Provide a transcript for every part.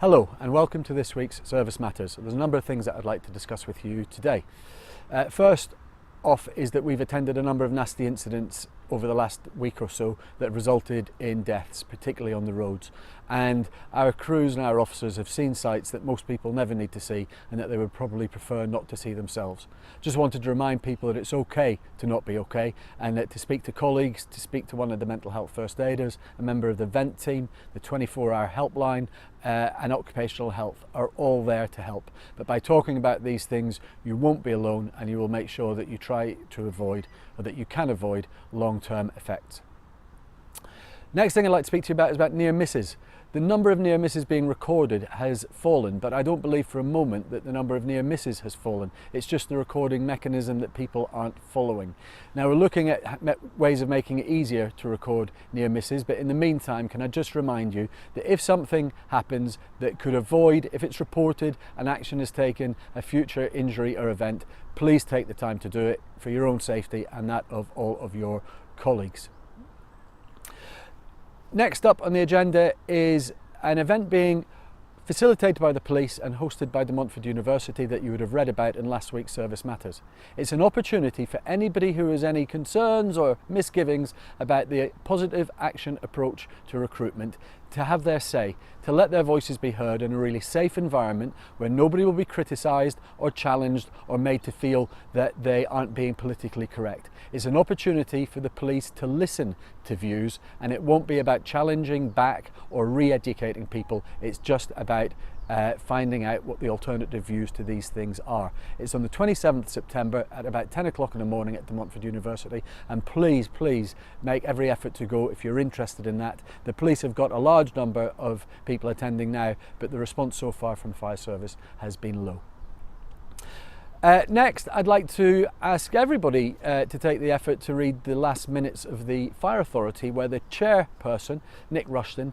Hello and welcome to this week's Service Matters. There's a number of things that I'd like to discuss with you today. First off is that we've attended a number of nasty incidents over the last week or so that have resulted in deaths, particularly on the roads. And our crews and our officers have seen sights that most people never need to see and that they would probably prefer not to see themselves. Just wanted to remind people that it's okay to not be okay, and that to speak to colleagues, to speak to one of the mental health first aiders, a member of the VENT team, the 24-hour helpline and occupational health are all there to help. But by talking about these things, you won't be alone, and you will make sure that you try to avoid, or that you can avoid, long-term effects. Next thing I'd like to speak to you about is about near misses. The number of near misses being recorded has fallen, but I don't believe for a moment that the number of near misses has fallen. It's just the recording mechanism that people aren't following. Now we're looking at ways of making it easier to record near misses, but in the meantime, can I just remind you that if something happens that could avoid, if it's reported and action is taken, a future injury or event, please take the time to do it for your own safety and that of all of your colleagues. Next up on the agenda is an event being facilitated by the police and hosted by De Montfort University that you would have read about in last week's Service Matters. It's an opportunity for anybody who has any concerns or misgivings about the positive action approach to recruitment to have their say, to let their voices be heard in a really safe environment where nobody will be criticised or challenged or made to feel that they aren't being politically correct. It's an opportunity for the police to listen to views, and it won't be about challenging back or re-educating people. It's just about finding out what the alternative views to these things are. It's on the 27th September at about 10 o'clock in the morning at De Montfort University, and please make every effort to go if you're interested in that. The police have got a large number of people attending now, but the response so far from the fire service has been low. Next, I'd like to ask everybody to take the effort to read the last minutes of the Fire Authority, where the chairperson, Nick Rushton,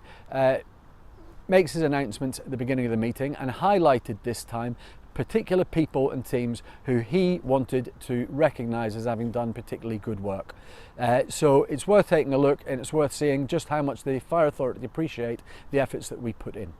makes his announcements at the beginning of the meeting and highlighted this time particular people and teams who he wanted to recognise as having done particularly good work. So it's worth taking a look, and it's worth seeing just how much the Fire Authority appreciate the efforts that we put in.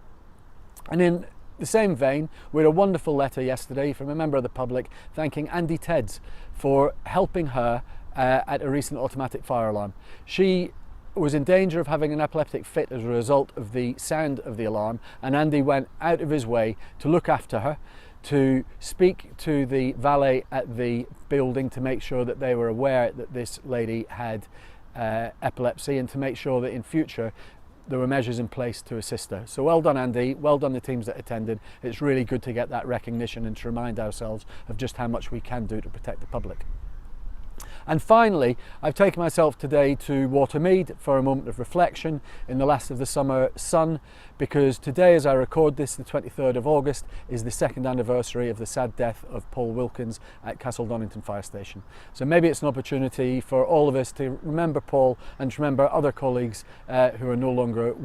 And in the same vein, we had a wonderful letter yesterday from a member of the public thanking Andy Tedds for helping her at a recent automatic fire alarm. She was in danger of having an epileptic fit as a result of the sound of the alarm, and Andy went out of his way to look after her, to speak to the valet at the building to make sure that they were aware that this lady had epilepsy, and to make sure that in future there were measures in place to assist her. So well done, Andy, well done the teams that attended. It's really good to get that recognition and to remind ourselves of just how much we can do to protect the public. And finally, I've taken myself today to Watermead for a moment of reflection in the last of the summer sun, because today, as I record this, the 23rd of August, is the second anniversary of the sad death of Paul Wilkins at Castle Donington Fire Station. So maybe it's an opportunity for all of us to remember Paul and to remember other colleagues who are no longer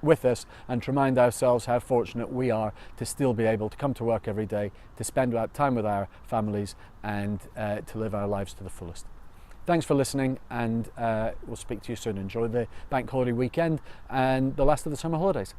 with us, and to remind ourselves how fortunate we are to still be able to come to work every day, to spend time with our families, and to live our lives to the fullest. Thanks for listening, and we'll speak to you soon. Enjoy the bank holiday weekend and the last of the summer holidays.